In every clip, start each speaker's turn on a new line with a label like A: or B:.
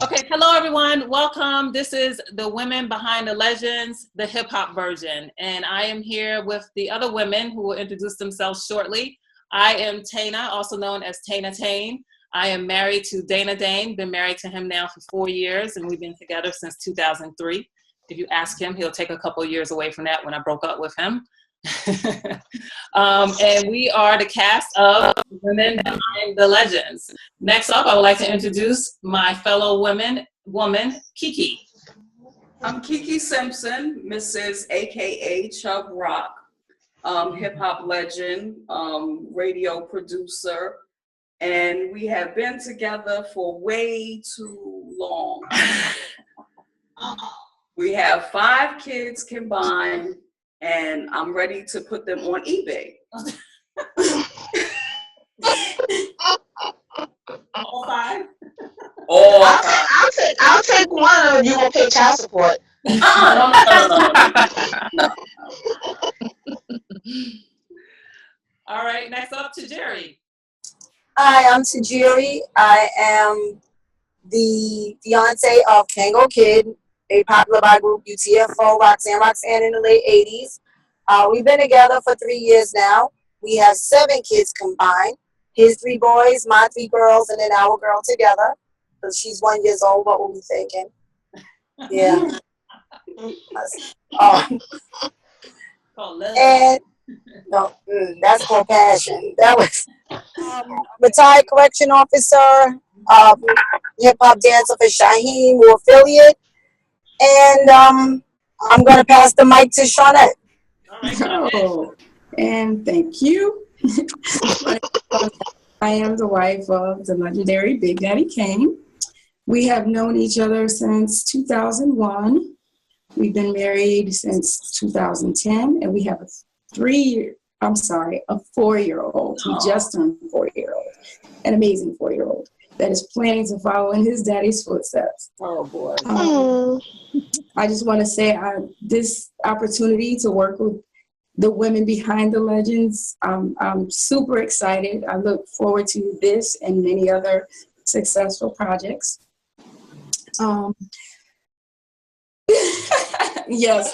A: Okay, hello everyone. Welcome. This is the Women Behind the Legends, the hip hop version. And I am here with the other women who will introduce themselves shortly. I am Tana, also known as Tane. I am married to Dane. Been married to him now for 4 years, and we've been together since 2003. If you ask him, he'll take a couple of years away from that when I broke up with him. And we are the cast of Women Behind the Legends. Next up, I would like to introduce my fellow woman, KeKe.
B: I'm Kiki Simpson, Mrs. AKA Chubb Rock, hip hop legend, radio producer, and we have been together for way too long. We have 5 kids combined, and I'm ready to put them on eBay.
A: All 5?
C: I'll take one of you will pay child support.
B: No.
A: All right, next up, Tajiri.
D: Hi, I'm Tajiri. I am the fiance of Kangol Kid, a popular by group UTFO, Roxanne in the late 80s. We've been together for 3 years now. We have 7 kids combined. His 3 boys, my 3 girls, and then our girl together. So she's 1 year old, what were we thinking? Yeah. And no, that's called passion. That was retired correction officer, hip hop dancer for Shaheem, or affiliate. And I'm going to pass the mic to Shawnette.
E: Oh, and thank you. I am the wife of the legendary Big Daddy Kane. We have known each other since 2001. We've been married since 2010, and we have a 4-year-old. He just turned 4-year-old, an amazing 4-year-old that is planning to follow in his daddy's footsteps.
D: Oh boy!
E: I just want to say this opportunity to work with the women behind the legends. I'm super excited. I look forward to this and many other successful projects. Yes,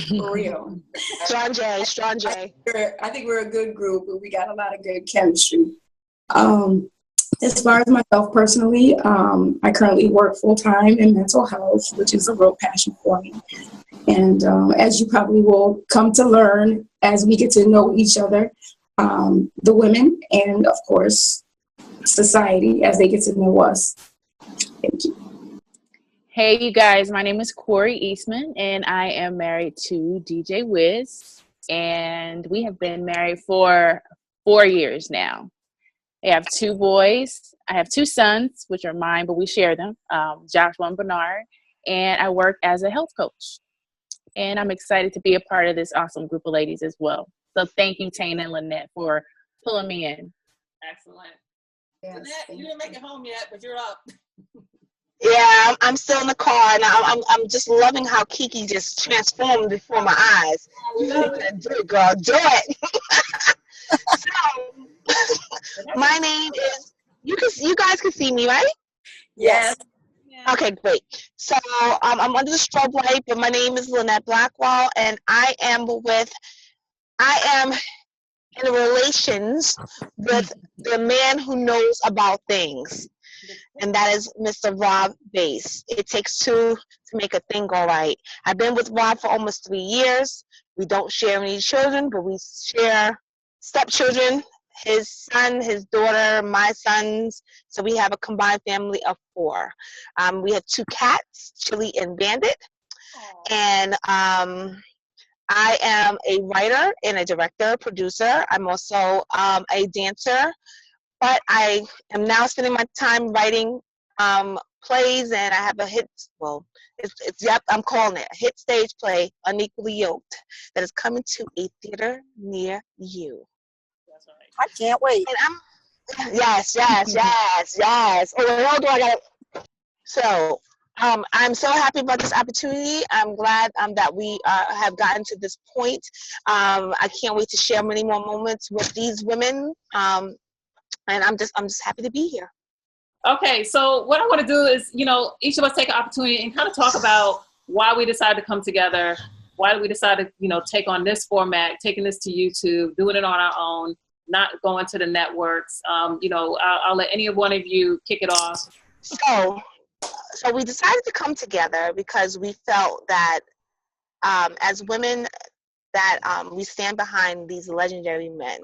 E: for real.
C: Strong J.
E: I think we're a good group, and we got a lot of good chemistry. As far as myself personally, I currently work full-time in mental health, which is a real passion for me. And as you probably will come to learn as we get to know each other, the women and, of course, society as they get to know us. Thank you.
F: Hey, you guys. My name is Cori Eastmond, and I am married to DJ Wiz. And we have been married for 4 years now. I have 2 boys. I have 2 sons, which are mine, but we share them, Joshua and Bernard. And I work as a health coach. And I'm excited to be a part of this awesome group of ladies as well. So thank you, Tane and Lynette, for pulling me in.
A: Excellent. Yes, Lynette, you didn't make it home yet, but you're up.
C: Yeah, I'm still in the car, and I'm just loving how Kiki just transformed before my eyes. You can do it, girl. Do it. So, my name is. You guys can see me, right?
D: Yes.
C: Okay, great. So I'm under the strobe light, but my name is Lynette Blackwell, and I am in relations with the man who knows about things, and that is Mr. Rob Bass. It takes 2 to make a thing go right. I've been with Rob for almost 3 years. We don't share any children, but we share stepchildren. His son, his daughter, my sons. So we have a combined family of 4. We have 2 cats, Chili and Bandit. Aww. And I am a writer and a director, producer. I'm also a dancer. But I am now spending my time writing plays, and I have a hit, I'm calling it a hit stage play, Unequally Yoked, that is coming to a theater near you.
D: I can't wait.
C: And yes. Oh, how do I got it? So, I'm so happy about this opportunity. I'm glad that we have gotten to this point. I can't wait to share many more moments with these women. And I'm just happy to be here.
A: Okay, so what I want to do is, each of us take an opportunity and kind of talk about why we decided to come together, why did we decide to, take on this format, taking this to YouTube, doing it on our own, not going to the networks. I'll let any one of you kick it off.
C: So we decided to come together because we felt that as women that we stand behind these legendary men,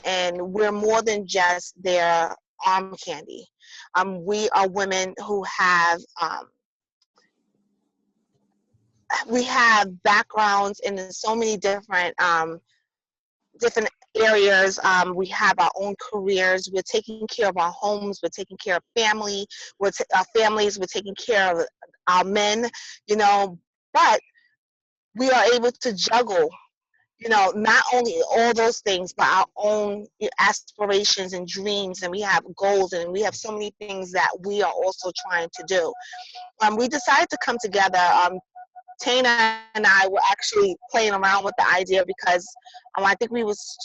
C: and we're more than just their arm candy. We are women who have we have backgrounds in so many different areas. We have our own careers. We're taking care of our homes. We're taking care of family. Our families. We're taking care of our men. But we are able to juggle, not only all those things, but our own aspirations and dreams, and we have goals, and we have so many things that we are also trying to do. We decided to come together. Tana and I were actually playing around with the idea because I think we was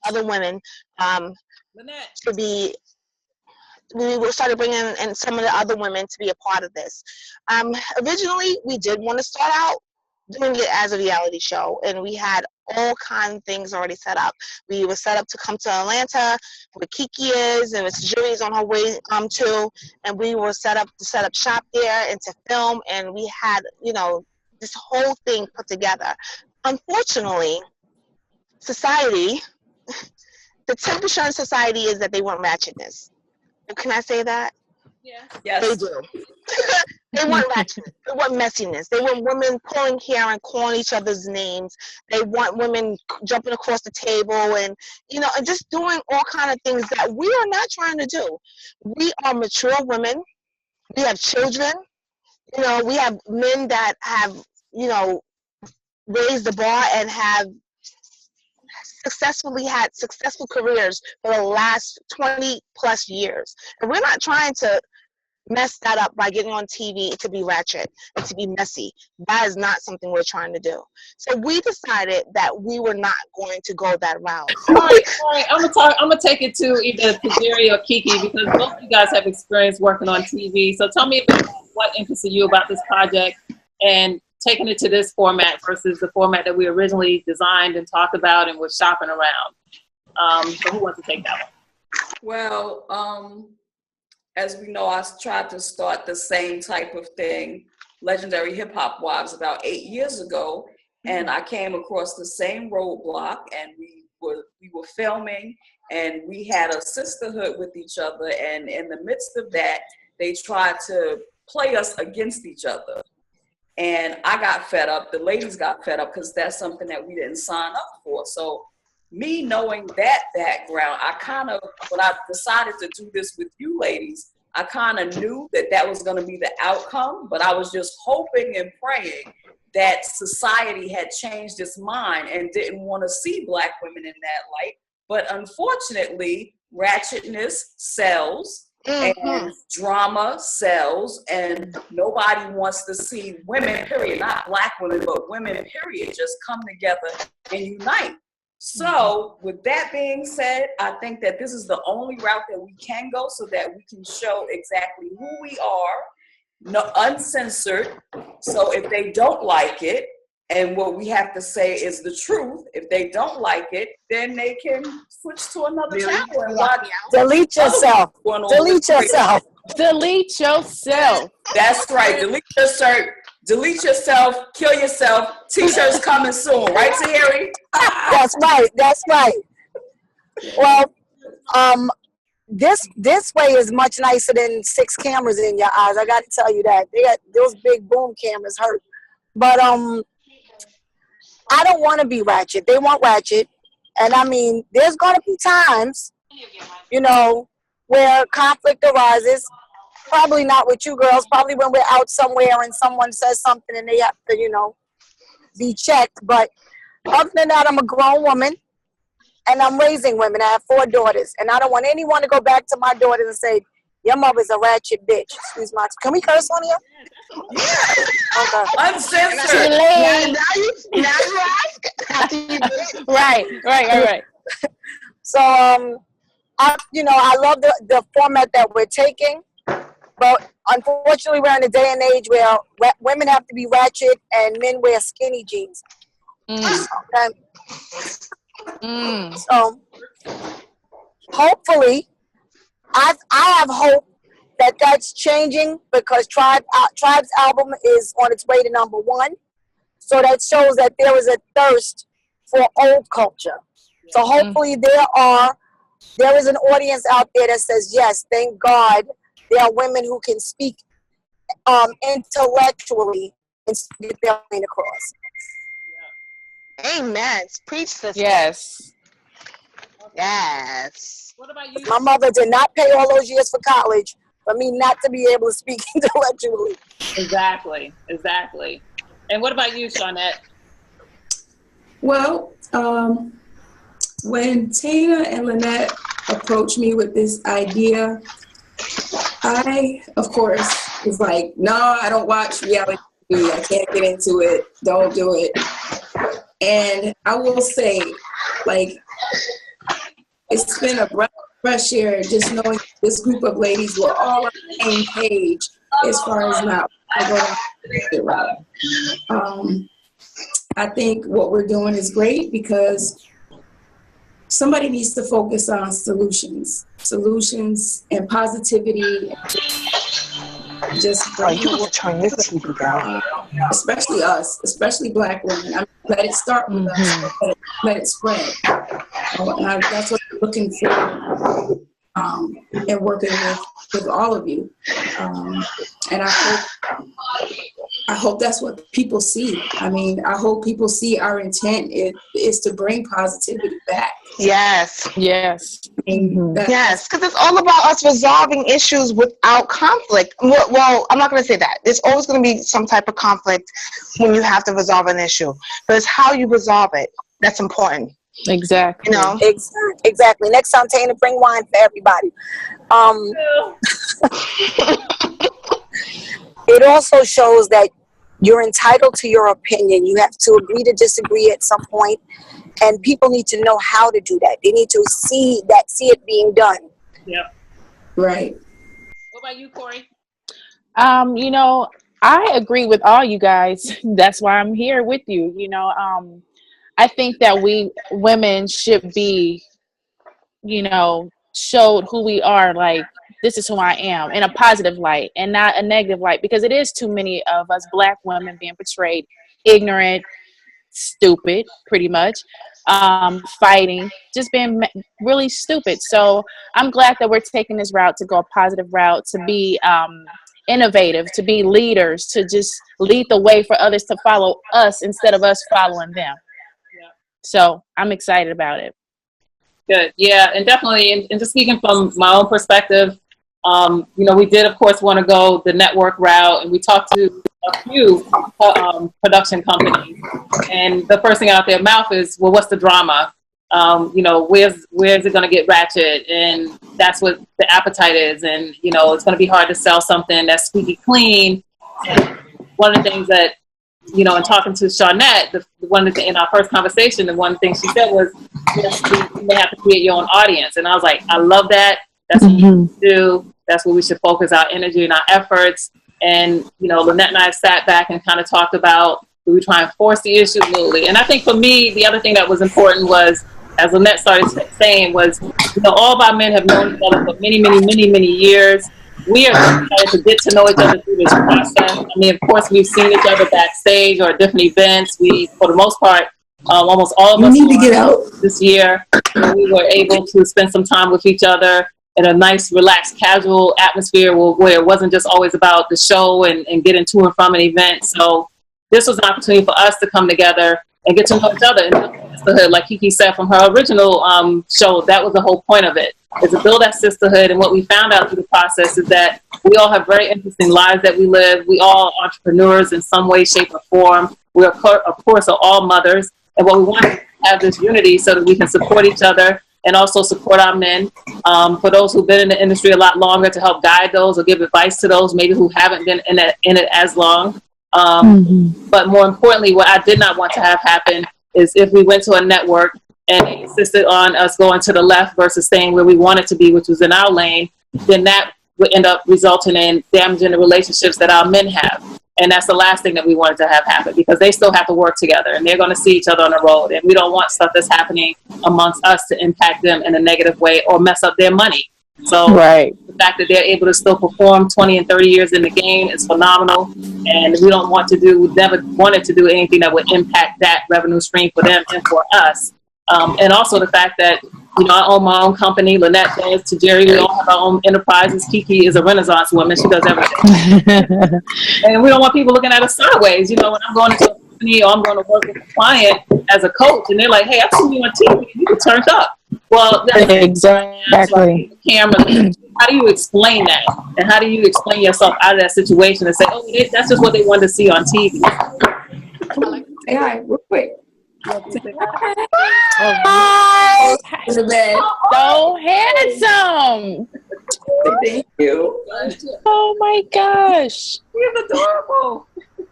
C: other women to be. We started bringing in some of the other women to be a part of this. Originally, we did want to start out doing it as a reality show, and we had all kinds of things already set up. We were set up to come to Atlanta, where KeKe is, and Tajiri is on her way to, and we were set up shop there and to film, and we had this whole thing put together. Unfortunately, society, the temperature in society is that they want ratchetness. Can I say that?
A: Yeah.
B: Yes.
C: They do. They want ratchetness. They want messiness. They want women pulling hair and calling each other's names. They want women jumping across the table and just doing all kind of things that we are not trying to do. We are mature women. We have children. We have men that have raised the bar and have successfully had successful careers for the last 20 plus years. And we're not trying to mess that up by getting on TV to be ratchet and to be messy. That is not something we're trying to do. So we decided that we were not going to go that route.
A: All right. I'm gonna take it to either Tajiri or KeKe because both of you guys have experience working on TV. So tell me about what interested you about this project and taking it to this format versus the format that we originally designed and talked about and was shopping around. So who wants to take that one?
B: Well, as we know, I tried to start the same type of thing, Legendary Hip Hop Wives, about 8 years ago, and I came across the same roadblock, and we were filming, and we had a sisterhood with each other, and in the midst of that, they tried to play us against each other. And I got fed up, the ladies got fed up, because that's something that we didn't sign up for. So me knowing that background, when I decided to do this with you ladies, I kind of knew that was going to be the outcome, but I was just hoping and praying that society had changed its mind and didn't want to see Black women in that light. But unfortunately, ratchetness sells. And drama sells, and nobody wants to see women, period, not Black women, but women, period, just come together and unite. So with that being said, I think that this is the only route that we can go so that we can show exactly who we are, uncensored. So if they don't like it, and what we have to say is the truth, if they don't like it, then they can switch to another channel and watch.
D: Delete yourself. Delete yourself.
F: Delete yourself.
B: That's right. Delete yourself. Kill yourself. T-shirts coming soon, right, Tahiri?
D: That's right. That's right. Well, this way is much nicer than 6 cameras in your eyes. I got to tell you that. They got those big boom cameras hurt, but I don't want to be ratchet. They want ratchet. And I mean, there's going to be times, where conflict arises. Probably not with you girls. Probably when we're out somewhere and someone says something and they have to, be checked. But other than that, I'm a grown woman and I'm raising women. I have 4 daughters. And I don't want anyone to go back to my daughters and say, your mother's a ratchet bitch. Excuse my. Can we curse on here?
B: Yeah.
D: Okay.
B: Uncensored.
C: Now you ask.
F: Right.
D: So I love the format that we're taking, but unfortunately, we're in a day and age where women have to be ratchet and men wear skinny jeans. Okay? So hopefully, I have hope that that's changing because Tribe's album is on its way to #1. So that shows that there is a thirst for old culture. So hopefully there is an audience out there that says, yes, thank God there are women who can speak intellectually and get their point across.
C: Amen. Preach, sister.
F: Yes.
C: Yes.
A: What about you?
D: My mother did not pay all those years for college for me not to be able to speak intellectually.
A: Exactly. And what about you, Shawnette?
E: Well, when Tana and Lynette approached me with this idea, I, of course, was like, no, I don't watch reality TV. I can't get into it. Don't do it. And I will say, like, it's been a breath of fresh air just knowing this group of ladies were all on the same page as far as not going the route. I think what we're doing is great because somebody needs to focus on solutions and positivity. Just
C: You will turn your TV down.
E: Especially us, especially Black women. I mean, let it start with us. Let it spread. That's what I'm looking for and working with all of you. And I hope that's what people see. I mean, I hope people see our intent is to bring positivity back.
C: Yes.
F: Yes.
C: Yes, because it's all about us resolving issues without conflict. Well, I'm not going to say that. There's always going to be some type of conflict when you have to resolve an issue. But it's how you resolve it that's important.
F: Exactly.
C: You know?
D: Exactly. Next time, Tana, bring wine for everybody. It also shows that you're entitled to your opinion. You have to agree to disagree at some point, and people need to know how to do that. They need to see it being done.
A: Yeah.
E: Right.
A: What about you, Cori?
F: I agree with all you guys. That's why I'm here with you. I think that we women should be, showed who we are, like, this is who I am, in a positive light and not a negative light, because it is too many of us Black women being portrayed ignorant, stupid, pretty much, fighting, just being really stupid. So I'm glad that we're taking this route to go a positive route, to be innovative, to be leaders, to just lead the way for others to follow us instead of us following them. So I'm excited about it.
A: Good. Yeah, and definitely, and just speaking from my own perspective, we did, of course, want to go the network route, and we talked to a few production companies, and the first thing out their mouth is, well, what's the drama? Where's it going to get ratchet? And that's what the appetite is, and it's going to be hard to sell something that's squeaky clean. And one of the things that in talking to Shawnette, in our first conversation, the one thing she said was, yes, you may have to create your own audience. And I was like, I love that. That's what we should do. That's where we should focus our energy and our efforts. And, Lynette and I sat back and kind of talked about, do we try and force the issue? Absolutely. And I think for me, the other thing that was important was, as Lynette started saying, was, all of our men have known each other for many, many, many, many years. We are excited to get to know each other through this process. I mean, of course, we've seen each other backstage or at different events. We, for the most part, almost all of us
E: need to get out
A: this year. We were able to spend some time with each other in a nice, relaxed, casual atmosphere where it wasn't just always about the show and getting to and from an event. So this was an opportunity for us to come together and get to know each other. And sisterhood, like KeKe said from her original show, that was the whole point of it, is to build that sisterhood. And what we found out through the process is that we all have very interesting lives that we live. We all entrepreneurs in some way, shape, or form. We are, of course, are all mothers. And what we want is to have this unity so that we can support each other and also support our men. For those who've been in the industry a lot longer, to help guide those or give advice to those maybe who haven't been in it as long. But more importantly, what I did not want to have happen is if we went to a network and they insisted on us going to the left versus staying where we wanted to be, which was in our lane, then that would end up resulting in damaging the relationships that our men have. And that's the last thing that we wanted to have happen, because they still have to work together and they're going to see each other on the road. And we don't want stuff that's happening amongst us to impact them in a negative way or mess up their money. So the fact that they're able to still perform 20 and 30 years in the game is phenomenal. And we don't want to do, we never wanted to do anything that would impact that revenue stream for them and for us. And also the fact that, you know, I own my own company, Lynette does, Tajiri, we all have our own enterprises. Kiki is a Renaissance woman, she does everything. And we don't want people looking at us sideways. You know, when I'm going into a company or I'm going to work with a client as a coach and they're like, hey, I've seen you on TV, you get turned up. Well,
F: exactly.
A: Camera, how do you explain that? And how do you explain yourself out of that situation and say, oh, that's just what they wanted to see on TV?
E: Say hi, real quick.
F: Hi. So handsome.
E: Thank you.
F: Oh my gosh.
A: You're adorable.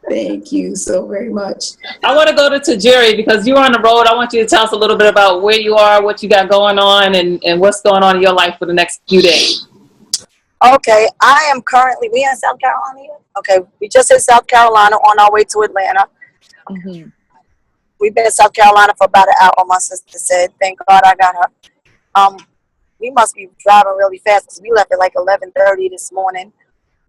E: Thank you so very much.
A: I want to go to Tajiri because you're on the road. I want you to tell us a little bit about where you are, what you got going on, and what's going on in your life for the next few days.
D: Okay, I am currently, we in South Carolina here? Okay, we just hit South Carolina on our way to Atlanta.
F: Mm-hmm.
D: We've been in South Carolina for about an hour, my sister said. Thank God I got her. We must be driving really fast because we left at like 11:30 this morning.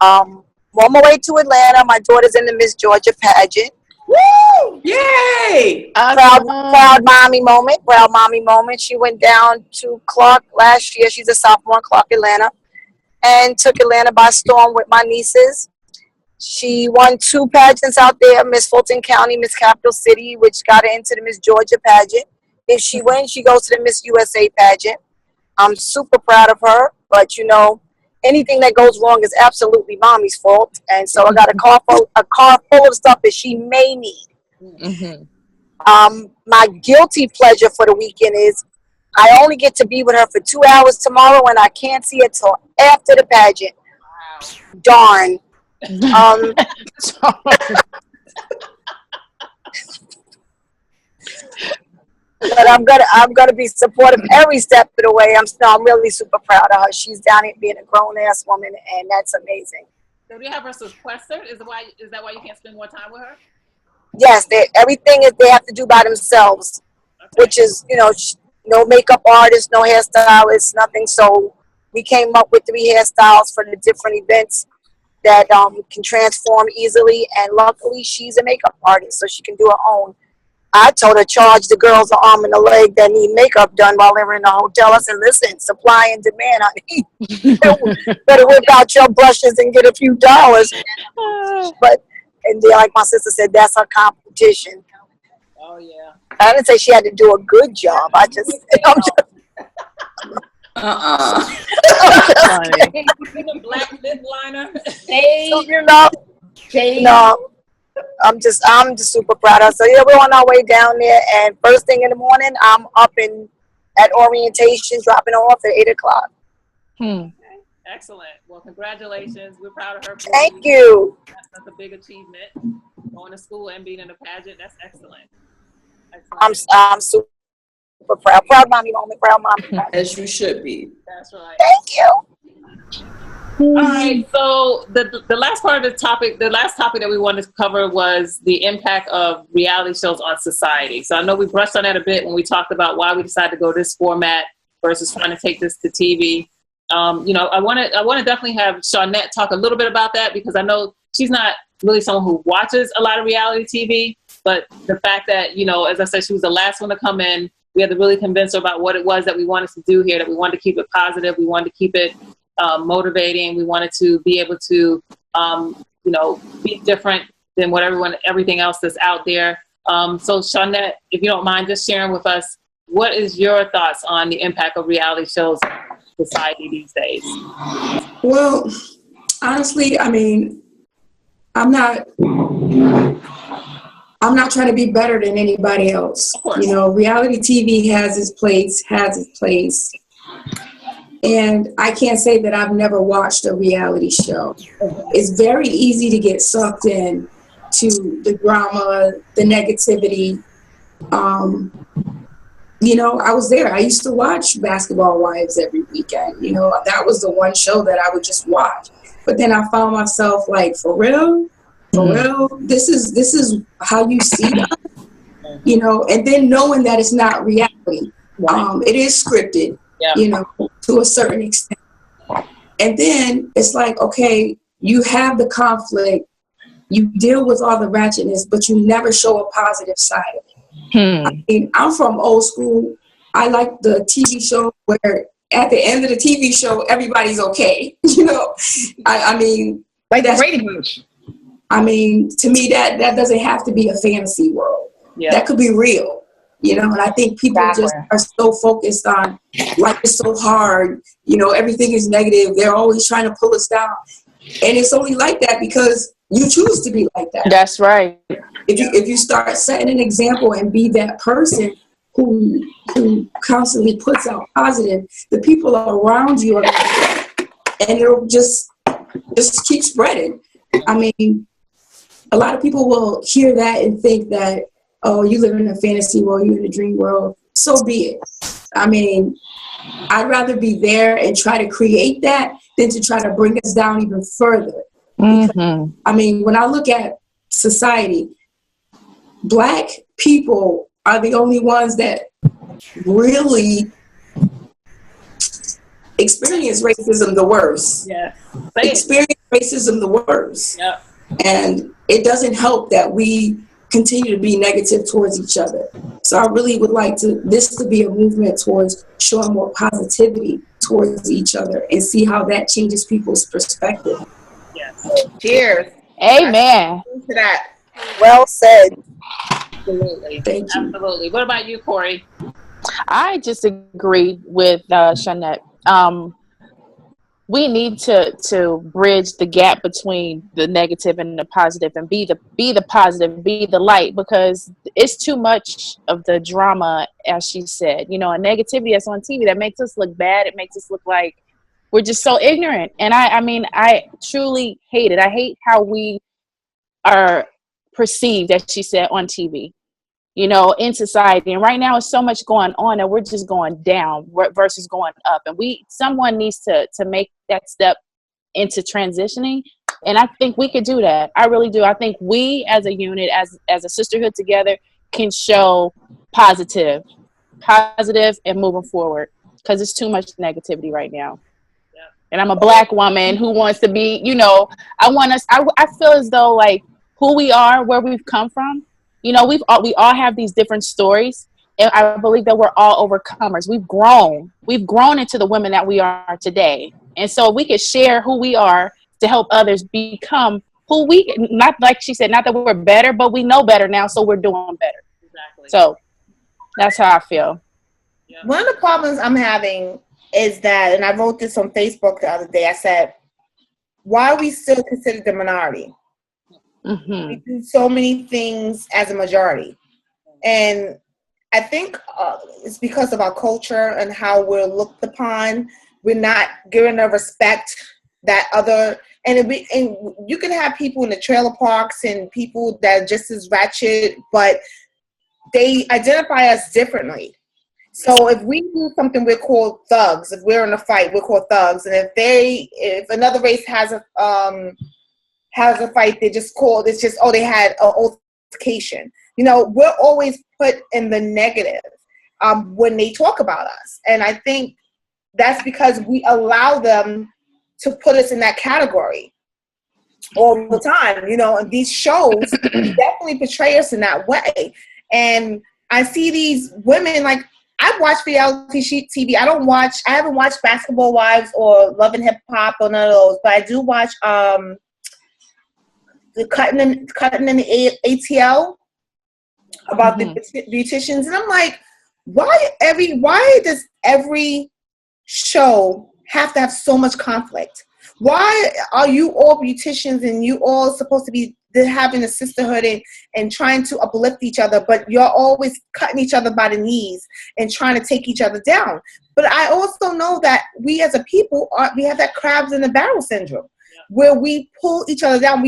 D: We're on my way to Atlanta. My daughter's in the Miss Georgia pageant.
B: Woo! Yay!
D: Proud mommy moment. Proud mommy moment. She went down to Clark last year. She's a sophomore in Clark, Atlanta, and took Atlanta by storm with my nieces. She won 2 pageants out there, Miss Fulton County, Miss Capital City, which got her into the Miss Georgia pageant. If she wins, she goes to the Miss USA pageant. I'm super proud of her, but you know, anything that goes wrong is absolutely mommy's fault. And so I got a car full of stuff that she may need.
F: Mm-hmm.
D: My guilty pleasure for the weekend is I only get to be with her for 2 hours tomorrow, and I can't see her till after the pageant. Wow. Darn. But I'm gonna be supportive every step of the way. I'm really super proud of her. She's down here being a grown ass woman, and that's amazing.
A: So do you have her sequestered? Is that why you can't spend more time with her?
D: Yes, everything is they have to do by themselves, which is, you know, no makeup artist, no hairstylist, nothing. So we came up with 3 hairstyles for the different events that can transform easily, and luckily she's a makeup artist, so she can do her own. I told her charge the girls an arm and a leg that need makeup done while they're in the hotel. I said, listen, supply and demand, honey. Better whip out your brushes and get a few dollars. But and then, like my sister said, that's her competition.
A: Oh yeah.
D: I didn't say she had to do a good job. I'm just
A: Black lip liner.
D: so, you know, I'm just super proud of her. So yeah, we're on our way down there, and first thing in the morning, I'm up at orientation, dropping her off at 8 o'clock.
A: Okay. Excellent. Well, congratulations. We're proud of her.
D: Thank you.
A: That's a big achievement. Going to school and being in a pageant, that's excellent.
D: I'm super proud. Proud mommy moment. Proud mommy.
B: As you should be.
A: That's right.
D: Thank you.
A: All right, so the last part of the topic, the last topic that we wanted to cover was the impact of reality shows on society. So I know we brushed on that a bit when we talked about why we decided to go this format versus trying to take this to TV. You know, I want to definitely have Shawnette talk a little bit about that, because I know she's not really someone who watches a lot of reality TV, but the fact that, you know, as I said, she was the last one to come in. We had to really convince her about what it was that we wanted to do here, that we wanted to keep it positive. We wanted to keep it motivating. We wanted to be able to, you know, be different than everything else that's out there. So Shawnette, if you don't mind just sharing with us, what is your thoughts on the impact of reality shows on society these days?
E: Well, honestly, I mean, I'm not trying to be better than anybody else. You know, reality TV has its place. And I can't say that I've never watched a reality show. It's very easy to get sucked in to the drama, the negativity. you know, I was there. I used to watch Basketball Wives every weekend. You know, that was the one show that I would just watch. But then I found myself like, for real, this is how you see us, you know. And then knowing that it's not reality, it is scripted, you know, to a certain extent. And then it's like, okay, you have the conflict, you deal with all the ratchetness, but you never show a positive side of it. I mean, I'm from old school. I like the TV show where at the end of the TV show, everybody's okay. You know, I mean,
G: like the Brady Bunch.
E: I mean, to me, that doesn't have to be a fantasy world.
A: Yeah.
E: That could be real. You know, and I think people just are so focused on life is so hard. You know, everything is negative. They're always trying to pull us down, and it's only like that because you choose to be like that.
F: That's right.
E: If you start setting an example and be that person who constantly puts out positive, the people around you are, and it'll just keep spreading. I mean, a lot of people will hear that and think that, oh, you live in a fantasy world, you're in a dream world. So be it. I mean, I'd rather be there and try to create that than to try to bring us down even further. Because, I mean, when I look at society, Black people are the only ones that really experience racism the worst.
A: Yeah.
E: Experience racism the worst.
A: Yeah.
E: And it doesn't help that we continue to be negative towards each other. So I really would like this to be a movement towards showing more positivity towards each other and see how that changes people's perspective.
A: Yes.
G: Cheers.
F: Amen.
G: To that.
D: Well said.
A: Absolutely.
E: Thank you.
A: Absolutely. What about you, Cori?
F: I just agree with Shawnette. We need to bridge the gap between the negative and the positive, and be the positive, be the light, because it's too much of the drama, as she said. You know, a negativity that's on TV that makes us look bad. It makes us look like we're just so ignorant. And I mean, I truly hate it. I hate how we are perceived, as she said, on TV, you know, in society. And right now it's so much going on that we're just going down versus going up. And someone needs to make that step into transitioning. And I think we could do that. I really do. I think we as a unit, as a sisterhood together, can show positive and moving forward, because it's too much negativity right now.
A: Yeah.
F: And I'm a Black woman who wants to be, you know, I feel as though like who we are, where we've come from, you know, we all have these different stories, and I believe that we're all overcomers. We've grown into the women that we are today. And so we could share who we are to help others become who not like she said, not that we're better, but we know better now, so we're doing better.
A: Exactly.
F: So that's how I feel.
A: Yeah.
G: One of the problems I'm having is that, and I wrote this on Facebook the other day, I said, why are we still considered the minority?
F: Mm-hmm.
G: We do so many things as a majority. And I think it's because of our culture and how we're looked upon. We're not given the respect that other, and you can have people in the trailer parks and people that are just as ratchet, but they identify us differently. So if we do something, we're called thugs. If we're in a fight, we're called thugs. And if another race has a fight, it's just, oh, they had an altercation. You know, we're always put in the negative when they talk about us. And I think that's because we allow them to put us in that category all the time. You know, and these shows definitely portray us in that way. And I see these women, like, I watch reality TV. I haven't watched Basketball Wives or Love and Hip Hop or none of those, but I do watch the cutting in the ATL about the beauticians, and I'm like, why does every show have to have so much conflict? Why are you all beauticians and you all supposed to be having a sisterhood and trying to uplift each other, but you're always cutting each other by the knees and trying to take each other down? But I also know that we as a people we have that crabs in the barrel syndrome, where we pull each other down.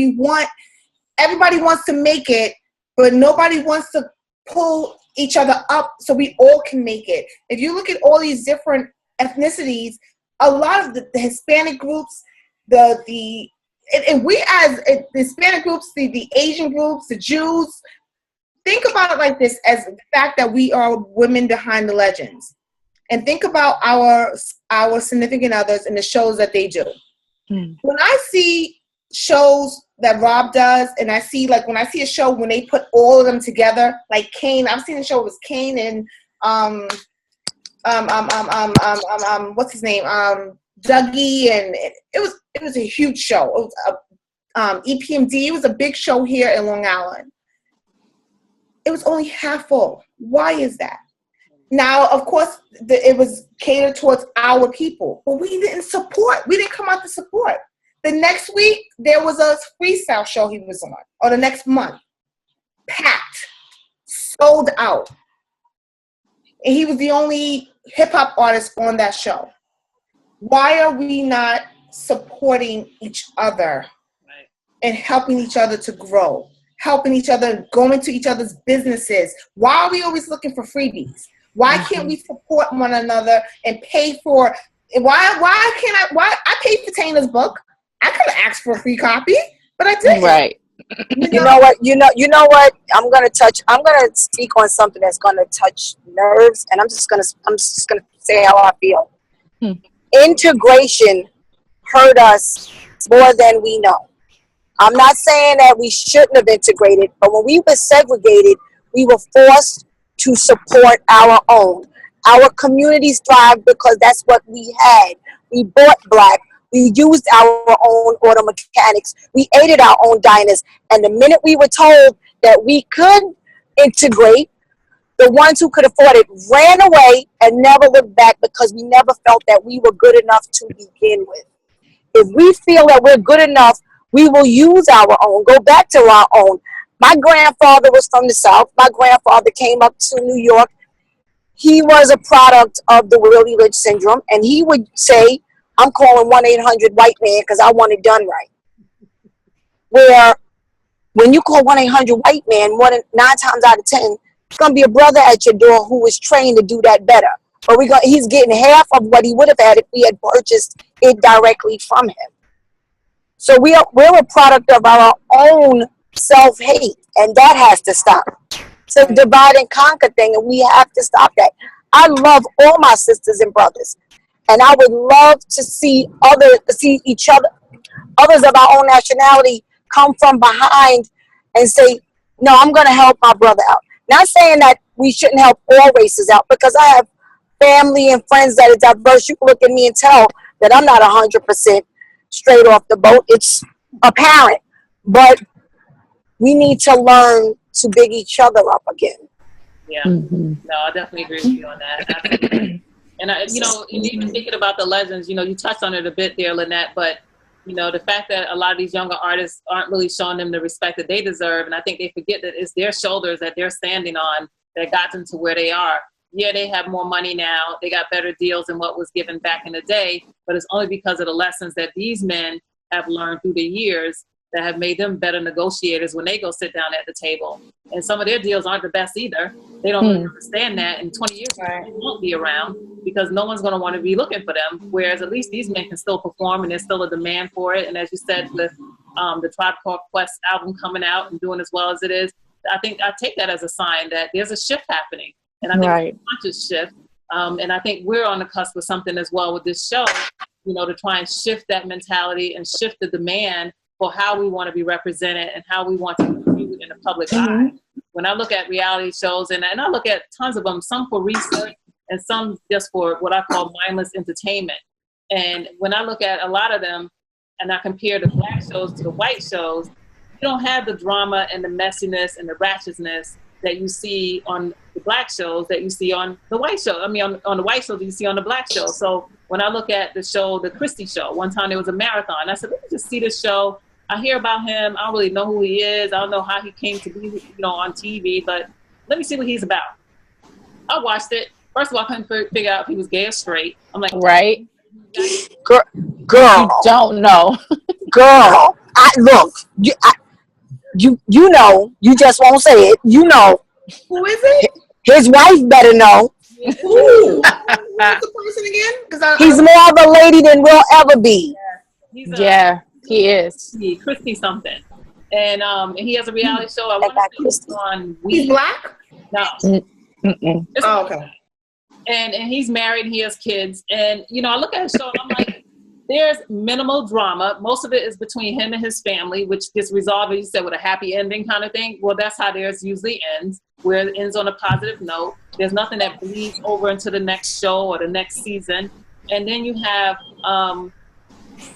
G: Everybody wants to make it, but nobody wants to pull each other up so we all can make it. If you look at all these different ethnicities, a lot of the Hispanic groups, and we as the Hispanic groups, the Asian groups, the Jews, think about it like this, as the fact that we are women behind the legends. And think about our significant others and the shows that they do. When I see shows that Rob does, and I see when I see a show when they put all of them together, like Kane. I've seen a show with Kane and what's his name? Dougie, and it was a huge show. It was EPMD. It was a big show here in Long Island. It was only half full. Why is that? Now, of course, it was catered towards our people, but we didn't support. We didn't come out to support. The next week, there was a freestyle show he was on, or the next month. Packed. Sold out. And he was the only hip-hop artist on that show. Why are we not supporting each other and helping each other to grow? Helping each other, going to each other's businesses? Why are we always looking for freebies? Why can't we support one another and pay for? Why I paid for Tana's book? I could have asked for a free copy, but I didn't.
F: Right.
D: You know what? You know what? I'm gonna speak on something that's gonna touch nerves, and I'm just gonna say how I feel. Integration hurt us more than we know. I'm not saying that we shouldn't have integrated, but when we were segregated, we were forced to support our own. Our communities thrived because that's what we had. We bought black. We used our own auto mechanics. We ate at our own diners. And the minute we were told that we could integrate, the ones who could afford it ran away and never looked back, because we never felt that we were good enough to begin with. If we feel that we're good enough, we will use our own, go back to our own. My grandfather was from the South. My grandfather came up to New York. He was a product of the Willie Lynch syndrome, and he would say, I'm calling 1-800 white man because I want it done right. Where when you call 1-800 white man, 9 times out of 10, it's going to be a brother at your door who was trained to do that better. But he's getting half of what he would have had if we had purchased it directly from him. So we're a product of our own self-hate, and that has to stop. It's a divide and conquer thing, and we have to stop that. I love all my sisters and brothers, and I would love to see each other, others of our own nationality, come from behind and say, no, I'm going to help my brother out. Not saying that we shouldn't help all races out, because I have family and friends that are diverse. You can look at me and tell that I'm not 100% straight off the boat. It's apparent, but we need to learn to big each other up again.
A: Yeah, no, I definitely agree with you on that. Absolutely. And even thinking about the legends, you touched on it a bit there, Lynette, but the fact that a lot of these younger artists aren't really showing them the respect that they deserve, and I think they forget that it's their shoulders that they're standing on that got them to where they are. Yeah, they have more money now. They got better deals than what was given back in the day, but it's only because of the lessons that these men have learned through the years that have made them better negotiators when they go sit down at the table. And some of their deals aren't the best either. They don't really understand that. In 20 years, they won't be around because no one's going to want to be looking for them. Whereas at least these men can still perform, and there's still a demand for it. And as you said, with the Tribe Called Quest album coming out and doing as well as it is, I take that as a sign that there's a shift happening. And I think it's a conscious shift. And I think we're on the cusp of something as well with this show, to try and shift that mentality and shift the demand for how we want to be represented and how we want to be viewed in the public eye. When I look at reality shows, and I look at tons of them, some for research and some just for what I call mindless entertainment. And when I look at a lot of them and I compare the black shows to the white shows, you don't have the drama and the messiness and the ratchetness that you see on the black shows that you see on the white show. I mean, on the white shows that you see on the black show. So when I look at the show, the Christie show, one time there was a marathon. I said, let me just see this show. I hear about him. I don't really know who he is. I don't know how he came to be, on TV, but let me see what he's about. I watched it. First of all, I couldn't figure out if he was gay or straight. I'm like,
F: right.
D: Girl.
F: You don't know.
D: Girl. You know, you just won't say it. You know.
G: Who is it?
D: His wife better know.
G: Who's the person again? Because
D: He's more of a lady than we'll ever be.
A: He's
F: he is.
A: Christy something. And he has a reality show. I want to say it's on
G: he's black?
A: No.
F: Mm-mm.
G: Oh, okay.
A: And he's married and he has kids. And, you know, I look at his show and I'm like, there's minimal drama. Most of it is between him and his family, which gets resolved, as you said, with a happy ending kind of thing. Well, that's how theirs usually ends, where it ends on a positive note. There's nothing that bleeds over into the next show or the next season. And then you have,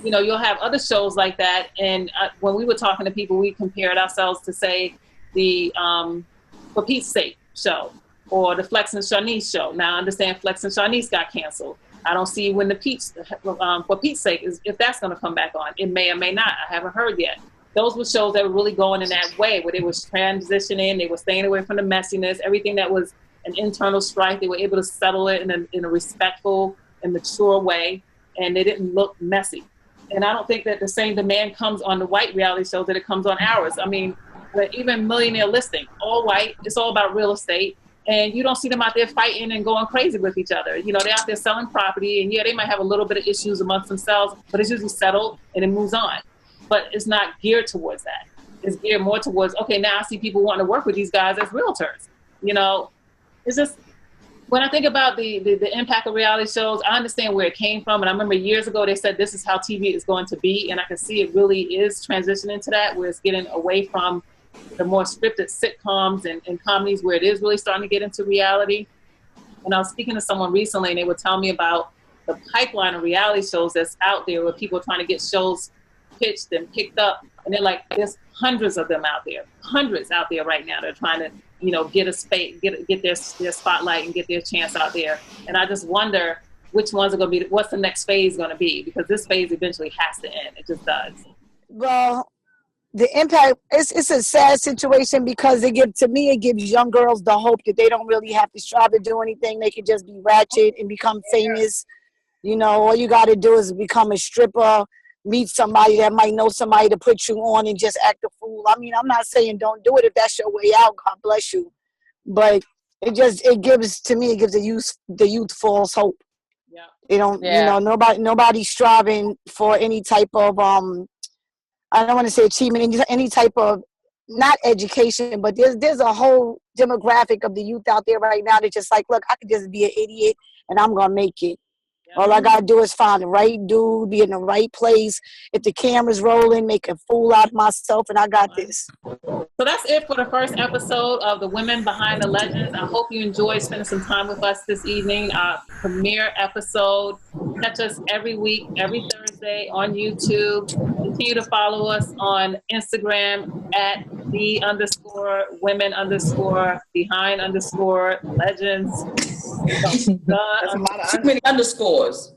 A: you know, you'll have other shows like that. And when we were talking to people, we compared ourselves to, say, the For Pete's Sake show or the Flex and Shawnice show. Now, I understand Flex and Shawnice got canceled. I don't see when the For Pete's Sake, if that's going to come back on. It may or may not. I haven't heard yet. Those were shows that were really going in that way, where they were transitioning, they were staying away from the messiness, everything that was an internal strife, they were able to settle it in a respectful and mature way, and they didn't look messy. And I don't think that the same demand comes on the white reality shows that it comes on ours. I mean, even Millionaire Listing, all white, it's all about real estate. And you don't see them out there fighting and going crazy with each other. You know, they're out there selling property, and yeah, they might have a little bit of issues amongst themselves, but it's usually settled and it moves on. But it's not geared towards that. It's geared more towards, okay, now I see people wanting to work with these guys as realtors. You know, it's just, when I think about the impact of reality shows, I understand where it came from. And I remember years ago, they said this is how TV is going to be. And I can see it really is transitioning to that, where it's getting away from the more scripted sitcoms and comedies, where it is really starting to get into reality. And I was speaking to someone recently, and they would tell me about the pipeline of reality shows that's out there, where people are trying to get shows pitched and picked up. And they're like, there's hundreds of them out there, hundreds out there right now. They're trying to, you know, get a space, get their spotlight and get their chance out there. And I just wonder which ones are going to be, what's the next phase going to be? Because this phase eventually has to end. It just does.
D: Well, the impact, it's a sad situation, because it gives young girls the hope that they don't really have to strive to do anything. They could just be ratchet and become famous. You know, all you got to do is become a stripper, meet somebody that might know somebody to put you on, and just act a fool. I mean, I'm not saying don't do it if that's your way out. God bless you. But it gives the youth false hope.
A: Yeah.
D: They don't, you know, nobody's striving for any type of, I don't want to say achievement, any type of, not education, but there's a whole demographic of the youth out there right now that's just like, look, I could just be an idiot and I'm going to make it. All I got to do is find the right dude, be in the right place. If the camera's rolling, make a fool out of myself, and I got this.
A: So that's it for the first episode of The Women Behind the Legends. I hope you enjoyed spending some time with us this evening. Our premiere episode. Catch us every week, every Thursday on YouTube. Continue to follow us on Instagram at _women_behind_legends.
B: That's too many underscores.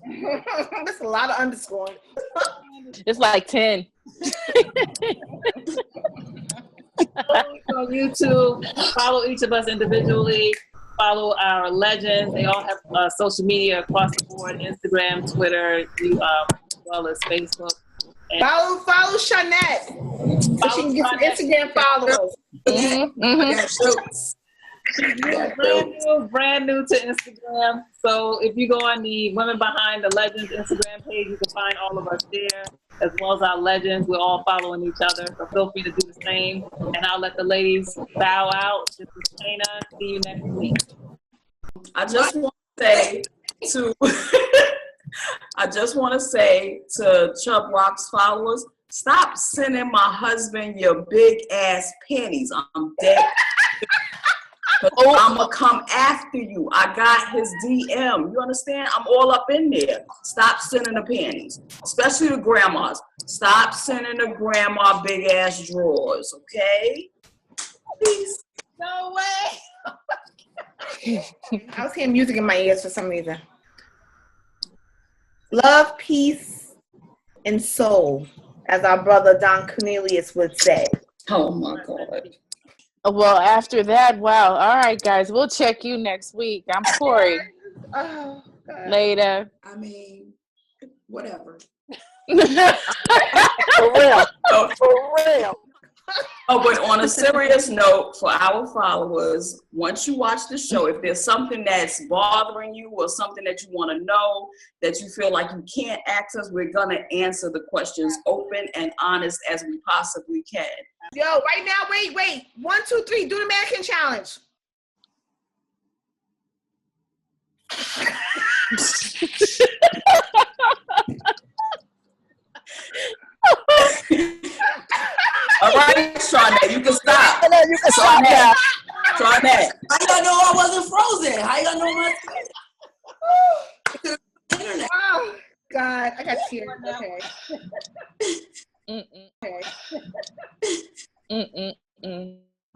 G: That's a lot of underscores.
F: It's like 10.
A: On YouTube, follow each of us individually. Follow our legends. They all have social media across the board: Instagram, Twitter, as well as Facebook. And
G: Follow Shawnette. So she can get some Instagram followers.
A: She's brand new to Instagram. So if you go on the Women Behind the Legends Instagram page, you can find all of us there, as well as our legends. We're all following each other. So feel free to do the same. And I'll let the ladies bow out. This is Tana. See you next week.
B: I just want to say to Chubb Rock's followers, stop sending my husband your big ass panties. I'm dead. I'm gonna come after you. I got his DM. You understand? I'm all up in there. Stop sending the panties, especially the grandmas. Stop sending the grandma big ass drawers, okay? Please.
A: No way.
G: I was hearing music in my ears for some reason. Love, peace, and soul, as our brother Don Cornelius would say.
B: Oh my God.
F: Well, after that, wow. All right, guys. We'll check you next week. I'm Cori.
G: Oh,
F: Later.
E: I mean, whatever.
D: For real. For real.
B: Oh, but on a serious note, for our followers, once you watch the show, if there's something that's bothering you or something that you want to know, that you feel like you can't access, we're going to answer the questions open and honest as we possibly can.
G: Yo, right now, wait. 1, 2, 3, do the mannequin challenge.
B: All right, Shawnette, you can stop.
D: No, you can stop now.
B: Shawnette.
H: How y'all know I wasn't frozen? How y'all know my internet?
G: Oh, God. I got tears. Okay.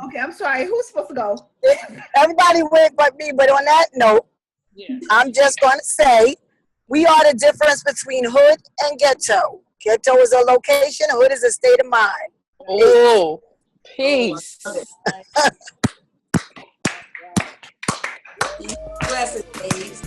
G: Okay, I'm sorry. Who's supposed to go?
D: Everybody went but me, but on that note, I'm just going to say we are the difference between hood and ghetto. Ghetto is a location, hood is a state of mind.
F: Oh, peace.
H: Blessed days.